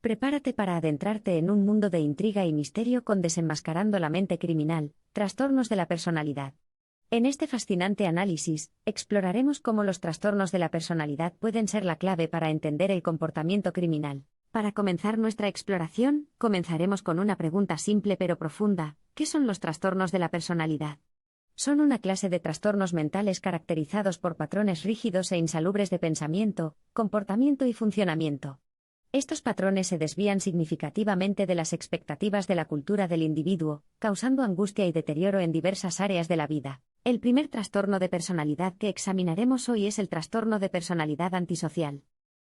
Prepárate para adentrarte en un mundo de intriga y misterio con Desenmascarando la mente criminal, trastornos de la personalidad. En este fascinante análisis, exploraremos cómo los trastornos de la personalidad pueden ser la clave para entender el comportamiento criminal. Para comenzar nuestra exploración, comenzaremos con una pregunta simple pero profunda: ¿qué son los trastornos de la personalidad? Son una clase de trastornos mentales caracterizados por patrones rígidos e insalubres de pensamiento, comportamiento y funcionamiento. Estos patrones se desvían significativamente de las expectativas de la cultura del individuo, causando angustia y deterioro en diversas áreas de la vida. El primer trastorno de personalidad que examinaremos hoy es el trastorno de personalidad antisocial.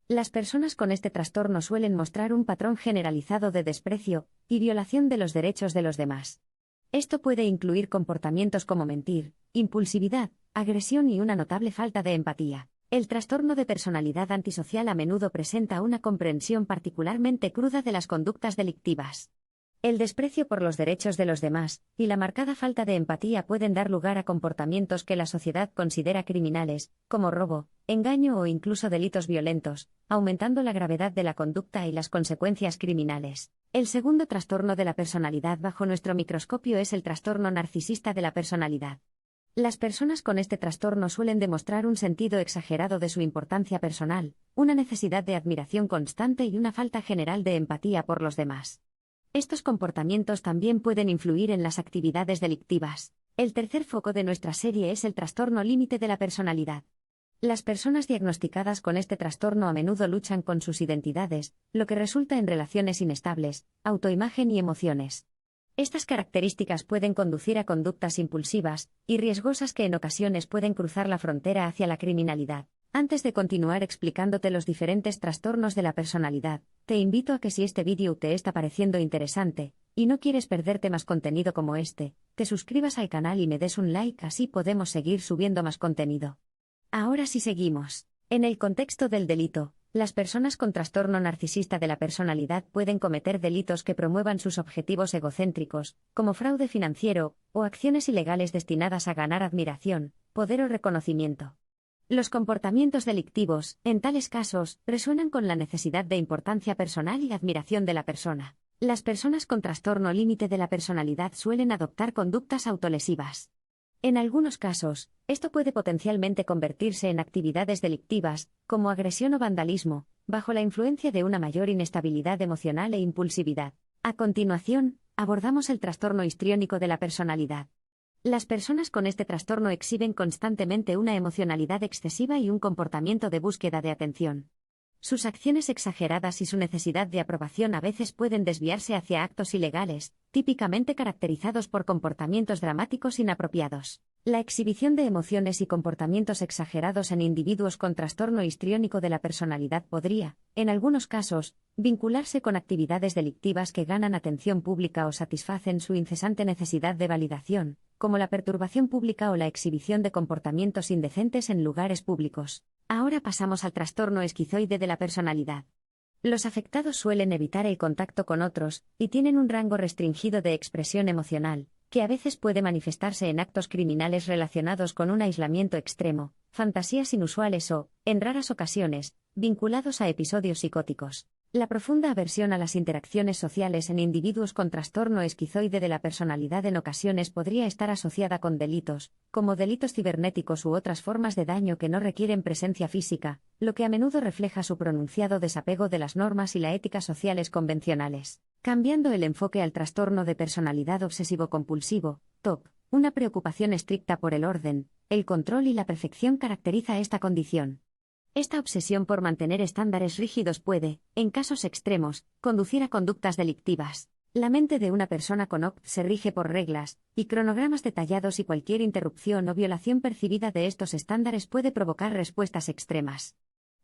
Las personas con este trastorno suelen mostrar un patrón generalizado de desprecio y violación de los derechos de los demás. Esto puede incluir comportamientos como mentir, impulsividad, agresión y una notable falta de empatía. El trastorno de personalidad antisocial a menudo presenta una comprensión particularmente cruda de las conductas delictivas. El desprecio por los derechos de los demás y la marcada falta de empatía pueden dar lugar a comportamientos que la sociedad considera criminales, como robo, engaño o incluso delitos violentos, aumentando la gravedad de la conducta y las consecuencias criminales. El segundo trastorno de la personalidad bajo nuestro microscopio es el trastorno narcisista de la personalidad. Las personas con este trastorno suelen demostrar un sentido exagerado de su importancia personal, una necesidad de admiración constante y una falta general de empatía por los demás. Estos comportamientos también pueden influir en las actividades delictivas. El tercer foco de nuestra serie es el trastorno límite de la personalidad. Las personas diagnosticadas con este trastorno a menudo luchan con sus identidades, lo que resulta en relaciones inestables, autoimagen y emociones. Estas características pueden conducir a conductas impulsivas y riesgosas que en ocasiones pueden cruzar la frontera hacia la criminalidad. Antes de continuar explicándote los diferentes trastornos de la personalidad, te invito a que, si este vídeo te está pareciendo interesante y no quieres perderte más contenido como este, te suscribas al canal y me des un like, así podemos seguir subiendo más contenido. Ahora sí, seguimos. En el contexto del delito, las personas con trastorno narcisista de la personalidad pueden cometer delitos que promuevan sus objetivos egocéntricos, como fraude financiero, o acciones ilegales destinadas a ganar admiración, poder o reconocimiento. Los comportamientos delictivos, en tales casos, resuenan con la necesidad de importancia personal y admiración de la persona. Las personas con trastorno límite de la personalidad suelen adoptar conductas autolesivas. En algunos casos, esto puede potencialmente convertirse en actividades delictivas, como agresión o vandalismo, bajo la influencia de una mayor inestabilidad emocional e impulsividad. A continuación, abordamos el trastorno histriónico de la personalidad. Las personas con este trastorno exhiben constantemente una emocionalidad excesiva y un comportamiento de búsqueda de atención. Sus acciones exageradas y su necesidad de aprobación a veces pueden desviarse hacia actos ilegales, típicamente caracterizados por comportamientos dramáticos inapropiados. La exhibición de emociones y comportamientos exagerados en individuos con trastorno histriónico de la personalidad podría, en algunos casos, vincularse con actividades delictivas que ganan atención pública o satisfacen su incesante necesidad de validación, como la perturbación pública o la exhibición de comportamientos indecentes en lugares públicos. Ahora pasamos al trastorno esquizoide de la personalidad. Los afectados suelen evitar el contacto con otros y tienen un rango restringido de expresión emocional, que a veces puede manifestarse en actos criminales relacionados con un aislamiento extremo, fantasías inusuales o, en raras ocasiones, vinculados a episodios psicóticos. La profunda aversión a las interacciones sociales en individuos con trastorno esquizoide de la personalidad en ocasiones podría estar asociada con delitos, como delitos cibernéticos u otras formas de daño que no requieren presencia física, lo que a menudo refleja su pronunciado desapego de las normas y la ética sociales convencionales. Cambiando el enfoque al trastorno de personalidad obsesivo-compulsivo, TOC, una preocupación estricta por el orden, el control y la perfección caracteriza esta condición. Esta obsesión por mantener estándares rígidos puede, en casos extremos, conducir a conductas delictivas. La mente de una persona con OCT se rige por reglas y cronogramas detallados, y cualquier interrupción o violación percibida de estos estándares puede provocar respuestas extremas.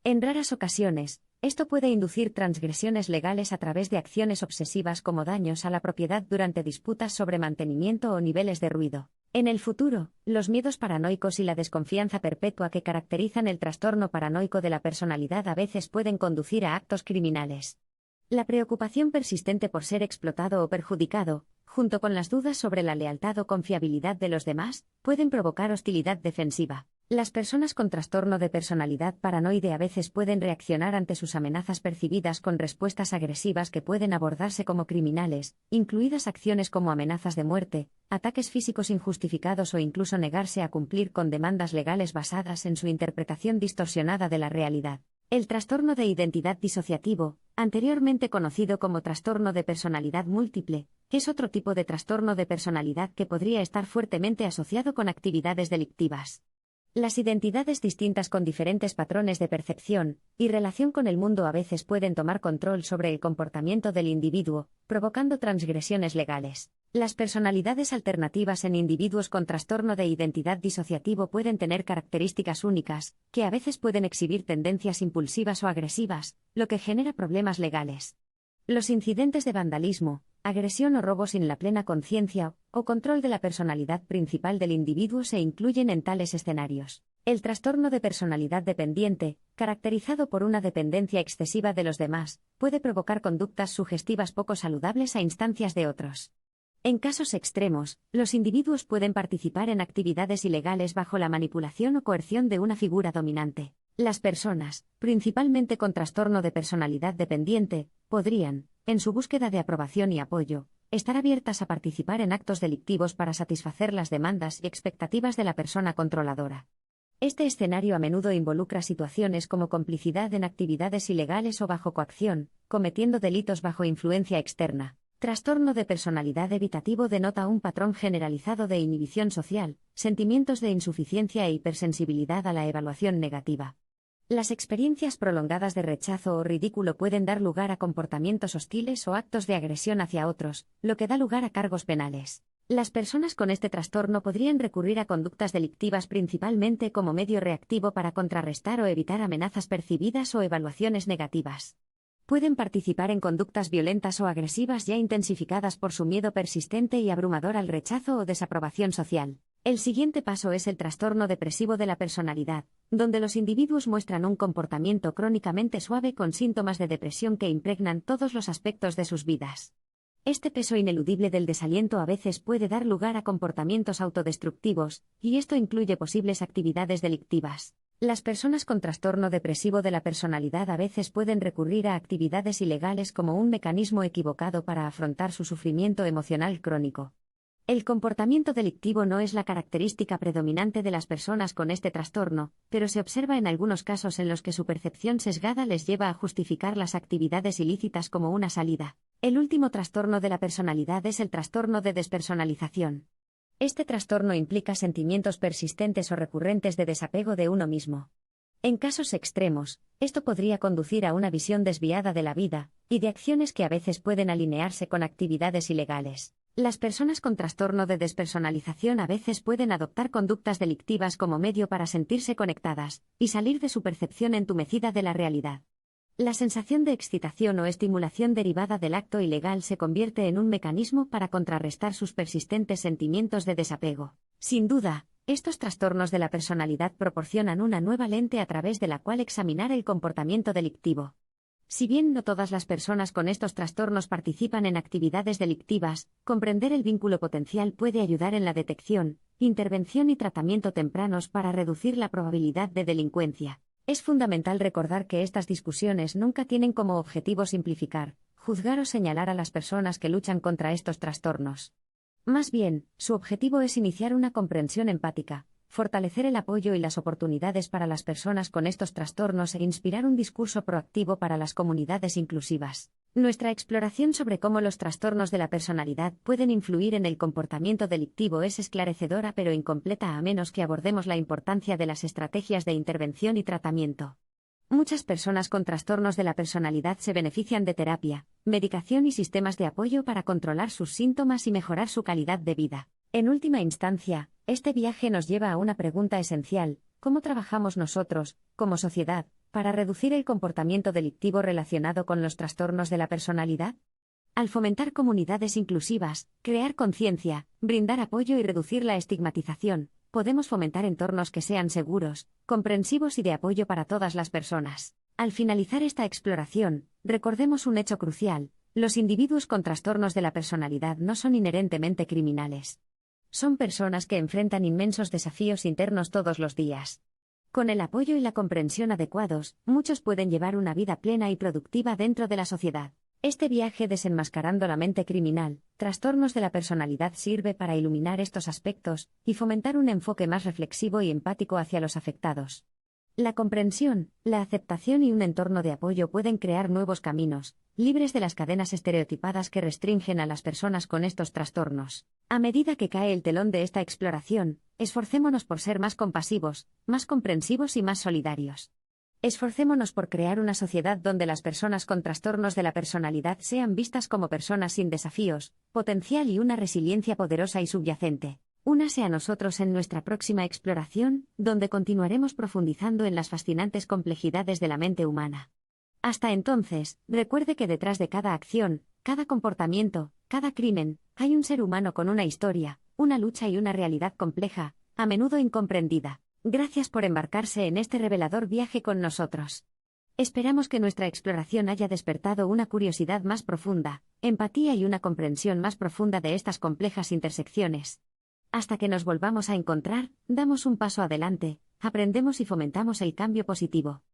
En raras ocasiones, esto puede inducir transgresiones legales a través de acciones obsesivas como daños a la propiedad durante disputas sobre mantenimiento o niveles de ruido. En el futuro, los miedos paranoicos y la desconfianza perpetua que caracterizan el trastorno paranoico de la personalidad a veces pueden conducir a actos criminales. La preocupación persistente por ser explotado o perjudicado, junto con las dudas sobre la lealtad o confiabilidad de los demás, pueden provocar hostilidad defensiva. Las personas con trastorno de personalidad paranoide a veces pueden reaccionar ante sus amenazas percibidas con respuestas agresivas que pueden abordarse como criminales, incluidas acciones como amenazas de muerte, ataques físicos injustificados o incluso negarse a cumplir con demandas legales basadas en su interpretación distorsionada de la realidad. El trastorno de identidad disociativo, anteriormente conocido como trastorno de personalidad múltiple, es otro tipo de trastorno de personalidad que podría estar fuertemente asociado con actividades delictivas. Las identidades distintas con diferentes patrones de percepción y relación con el mundo a veces pueden tomar control sobre el comportamiento del individuo, provocando transgresiones legales. Las personalidades alternativas en individuos con trastorno de identidad disociativo pueden tener características únicas, que a veces pueden exhibir tendencias impulsivas o agresivas, lo que genera problemas legales. Los incidentes de vandalismo, agresión o robo sin la plena conciencia o control de la personalidad principal del individuo se incluyen en tales escenarios. El trastorno de personalidad dependiente, caracterizado por una dependencia excesiva de los demás, puede provocar conductas sugestivas poco saludables a instancias de otros. En casos extremos, los individuos pueden participar en actividades ilegales bajo la manipulación o coerción de una figura dominante. Las personas, principalmente con trastorno de personalidad dependiente, podrían, en su búsqueda de aprobación y apoyo, estar abiertas a participar en actos delictivos para satisfacer las demandas y expectativas de la persona controladora. Este escenario a menudo involucra situaciones como complicidad en actividades ilegales o bajo coacción, cometiendo delitos bajo influencia externa. Trastorno de personalidad evitativo denota un patrón generalizado de inhibición social, sentimientos de insuficiencia e hipersensibilidad a la evaluación negativa. Las experiencias prolongadas de rechazo o ridículo pueden dar lugar a comportamientos hostiles o actos de agresión hacia otros, lo que da lugar a cargos penales. Las personas con este trastorno podrían recurrir a conductas delictivas principalmente como medio reactivo para contrarrestar o evitar amenazas percibidas o evaluaciones negativas. Pueden participar en conductas violentas o agresivas ya intensificadas por su miedo persistente y abrumador al rechazo o desaprobación social. El siguiente paso es el trastorno depresivo de la personalidad, donde los individuos muestran un comportamiento crónicamente suave con síntomas de depresión que impregnan todos los aspectos de sus vidas. Este peso ineludible del desaliento a veces puede dar lugar a comportamientos autodestructivos, y esto incluye posibles actividades delictivas. Las personas con trastorno depresivo de la personalidad a veces pueden recurrir a actividades ilegales como un mecanismo equivocado para afrontar su sufrimiento emocional crónico. El comportamiento delictivo no es la característica predominante de las personas con este trastorno, pero se observa en algunos casos en los que su percepción sesgada les lleva a justificar las actividades ilícitas como una salida. El último trastorno de la personalidad es el trastorno de despersonalización. Este trastorno implica sentimientos persistentes o recurrentes de desapego de uno mismo. En casos extremos, esto podría conducir a una visión desviada de la vida y de acciones que a veces pueden alinearse con actividades ilegales. Las personas con trastorno de despersonalización a veces pueden adoptar conductas delictivas como medio para sentirse conectadas y salir de su percepción entumecida de la realidad. La sensación de excitación o estimulación derivada del acto ilegal se convierte en un mecanismo para contrarrestar sus persistentes sentimientos de desapego. Sin duda, estos trastornos de la personalidad proporcionan una nueva lente a través de la cual examinar el comportamiento delictivo. Si bien no todas las personas con estos trastornos participan en actividades delictivas, comprender el vínculo potencial puede ayudar en la detección, intervención y tratamiento tempranos para reducir la probabilidad de delincuencia. Es fundamental recordar que estas discusiones nunca tienen como objetivo simplificar, juzgar o señalar a las personas que luchan contra estos trastornos. Más bien, su objetivo es iniciar una comprensión empática, fortalecer el apoyo y las oportunidades para las personas con estos trastornos e inspirar un discurso proactivo para las comunidades inclusivas. Nuestra exploración sobre cómo los trastornos de la personalidad pueden influir en el comportamiento delictivo es esclarecedora pero incompleta a menos que abordemos la importancia de las estrategias de intervención y tratamiento. Muchas personas con trastornos de la personalidad se benefician de terapia, medicación y sistemas de apoyo para controlar sus síntomas y mejorar su calidad de vida. En última instancia, este viaje nos lleva a una pregunta esencial: ¿cómo trabajamos nosotros, como sociedad, para reducir el comportamiento delictivo relacionado con los trastornos de la personalidad? Al fomentar comunidades inclusivas, crear conciencia, brindar apoyo y reducir la estigmatización, podemos fomentar entornos que sean seguros, comprensivos y de apoyo para todas las personas. Al finalizar esta exploración, recordemos un hecho crucial: los individuos con trastornos de la personalidad no son inherentemente criminales. Son personas que enfrentan inmensos desafíos internos todos los días. Con el apoyo y la comprensión adecuados, muchos pueden llevar una vida plena y productiva dentro de la sociedad. Este viaje desenmascarando la mente criminal, trastornos de la personalidad sirve para iluminar estos aspectos y fomentar un enfoque más reflexivo y empático hacia los afectados. La comprensión, la aceptación y un entorno de apoyo pueden crear nuevos caminos, libres de las cadenas estereotipadas que restringen a las personas con estos trastornos. A medida que cae el telón de esta exploración, esforcémonos por ser más compasivos, más comprensivos y más solidarios. Esforcémonos por crear una sociedad donde las personas con trastornos de la personalidad sean vistas como personas sin desafíos, potencial y una resiliencia poderosa y subyacente. Únase a nosotros en nuestra próxima exploración, donde continuaremos profundizando en las fascinantes complejidades de la mente humana. Hasta entonces, recuerde que detrás de cada acción, cada comportamiento, cada crimen, hay un ser humano con una historia, una lucha y una realidad compleja, a menudo incomprendida. Gracias por embarcarse en este revelador viaje con nosotros. Esperamos que nuestra exploración haya despertado una curiosidad más profunda, empatía y una comprensión más profunda de estas complejas intersecciones. Hasta que nos volvamos a encontrar, damos un paso adelante, aprendemos y fomentamos el cambio positivo.